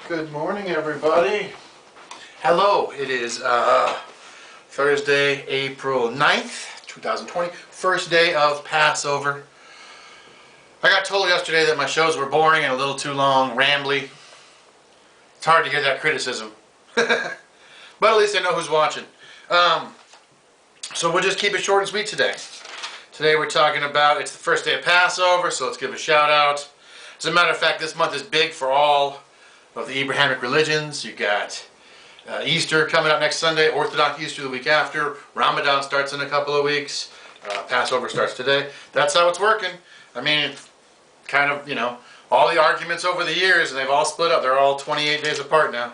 Good morning, everybody. Hello, it is Thursday, April 9th, 2020, first day of Passover. I got told yesterday that my shows were boring and a little too long, rambly. It's hard to hear that criticism. But at least I know who's watching. So we'll just keep it short and sweet today. Today we're talking about, it's the first day of Passover, so let's give a shout out. As a matter of fact, this month is big for all of the Abrahamic religions. You got Easter coming up next Sunday, Orthodox Easter the week after, Ramadan starts in a couple of weeks, Passover starts today. That's how it's working. I mean, kind of, you know, all the arguments over the years, and they've all split up. They're all 28 days apart now.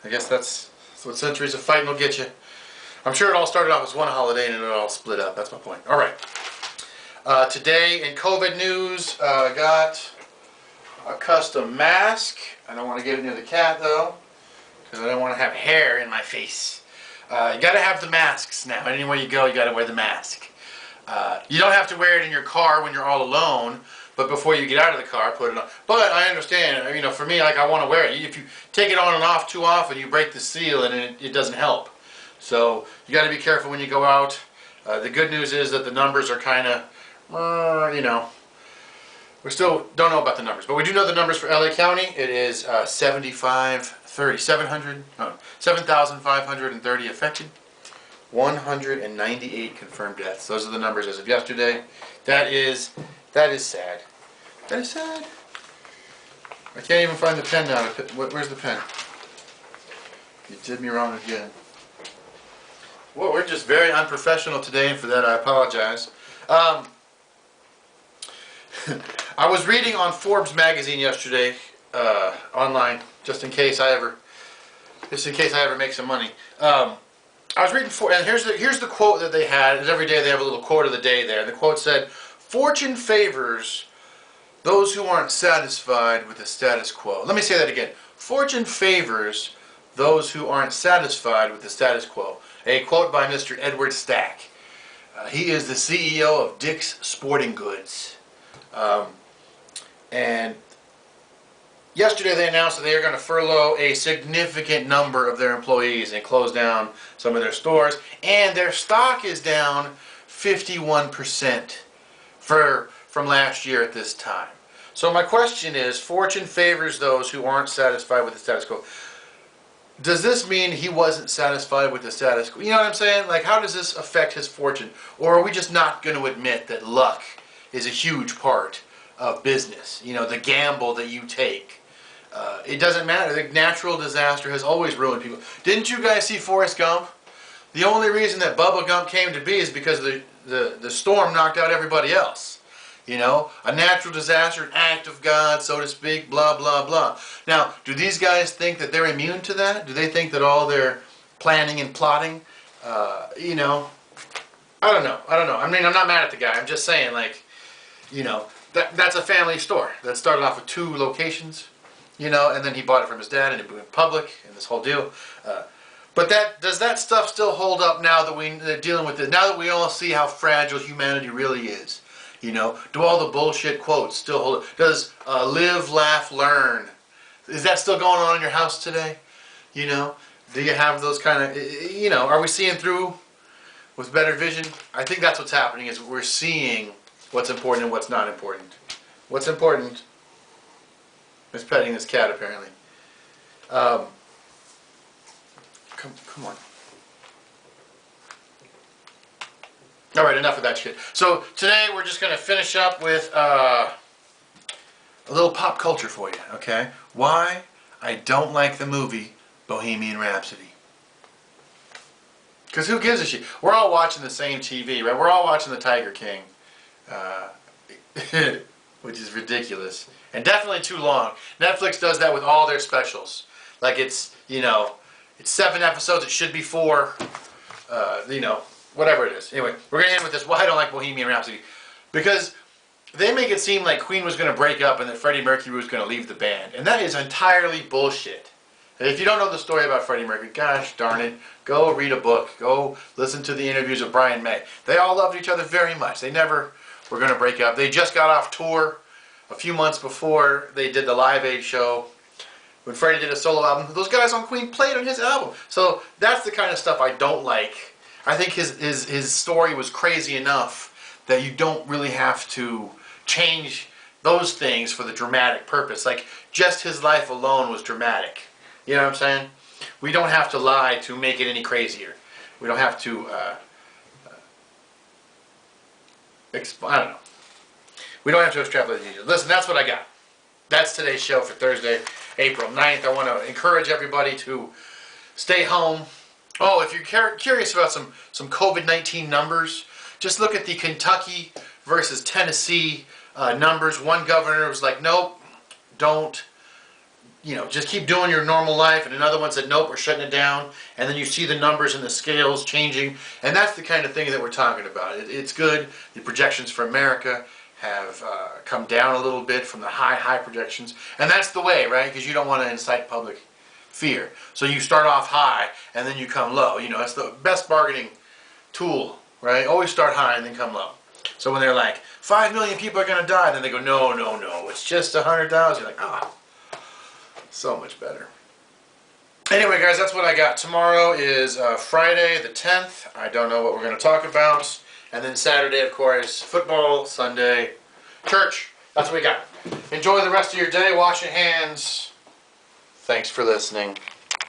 I guess that's what centuries of fighting will get you. I'm sure it all started off as one holiday and it all split up. That's my point. All right. Today in COVID news, I got a custom mask. I don't want to get it near the cat though, because I don't want to have hair in my face. You got to have the masks now. Anywhere you go, you got to wear the mask. You don't have to wear it in your car when you're all alone, but before you get out of the car, put it on. But I understand, you know, for me, like, I want to wear it. If you take it on and off too often, you break the seal and it doesn't help. So you got to be careful when you go out. The good news is that the numbers are kind of, you know, we still don't know about the numbers, but we do know the numbers for LA County. It is 7,530 affected, 198 confirmed deaths. Those are the numbers as of yesterday. That is sad. That is sad. I can't even find the pen now. Where's the pen? You did me wrong again. Well, we're just very unprofessional today, and for that I apologize. I was reading on Forbes magazine yesterday, online, just in case I ever make some money. I was reading, and here's the quote that they had. And every day they have a little quote of the day there. And the quote said, "Fortune favors those who aren't satisfied with the status quo." Let me say that again. Fortune favors those who aren't satisfied with the status quo. A quote by Mr. Edward Stack. He is the CEO of Dick's Sporting Goods. And yesterday they announced that they are going to furlough a significant number of their employees and close down some of their stores. And their stock is down 51% from last year at this time. So my question is, fortune favors those who aren't satisfied with the status quo. Does this mean he wasn't satisfied with the status quo? You know what I'm saying? Like, how does this affect his fortune? Or are we just not going to admit that luck is a huge part of business? You know, the gamble that you take. It doesn't matter. The natural disaster has always ruined people. Didn't you guys see Forrest Gump? The only reason that Bubba Gump came to be is because the storm knocked out everybody else. You know, a natural disaster, an act of God, so to speak, blah, blah, blah. Now, do these guys think that they're immune to that? Do they think that all their planning and plotting, you know, I don't know. I mean, I'm not mad at the guy. I'm just saying, like, you know, that's a family store that started off with 2 locations, you know, and then he bought it from his dad and it went public and this whole deal. But does that stuff still hold up now that they're dealing with it? Now that we all see how fragile humanity really is, you know, do all the bullshit quotes still hold up? Does live, laugh, learn? Is that still going on in your house today? You know, do you have those kind of, you know, are we seeing through with better vision? I think that's what's happening, is we're seeing what's important and what's not important. What's important is petting this cat, apparently. Come on. All right, enough of that shit. So today we're just going to finish up with a little pop culture for you, okay? Why I don't like the movie Bohemian Rhapsody. Because who gives a shit? We're all watching the same TV, right? We're all watching the Tiger King. Which is ridiculous. And definitely too long. Netflix does that with all their specials. Like, it's, you know, it's 7 episodes, it should be 4. You know, whatever it is. Anyway, we're going to end with this. Why I don't like Bohemian Rhapsody. Because they make it seem like Queen was going to break up and that Freddie Mercury was going to leave the band. And that is entirely bullshit. If you don't know the story about Freddie Mercury, gosh darn it, go read a book. Go listen to the interviews of Brian May. They all loved each other very much. They never were going to break up. They just got off tour a few months before they did the Live Aid show when Freddie did a solo album, those guys on Queen played on his album. So that's the kind of stuff I don't like. I think his story was crazy enough that you don't really have to change those things for the dramatic purpose. Like, just his life alone was dramatic. You know what I'm saying? We don't have to lie to make it any crazier. We don't have to, I don't know. We don't have to extrapolate the details. Listen, that's what I got. That's today's show for Thursday, April 9th. I want to encourage everybody to stay home. Oh, if you're curious about some COVID-19 numbers, just look at the Kentucky versus Tennessee numbers. One governor was like, nope, don't, just keep doing your normal life. And another one said, nope, we're shutting it down. And then you see the numbers and the scales changing. And that's the kind of thing that we're talking about. It's good. The projections for America have come down a little bit from the high projections. And that's the way, right? Because you don't want to incite public fear. So you start off high and then you come low. It's the best bargaining tool, right? Always start high and then come low. So when they're like, 5 million people are going to die, then they go, no, it's just 100,000. You're like, so much better. Anyway, guys, that's what I got. Tomorrow is Friday the 10th. I don't know what we're going to talk about. And then Saturday, of course, football, Sunday, church. That's what we got. Enjoy the rest of your day. Wash your hands. Thanks for listening.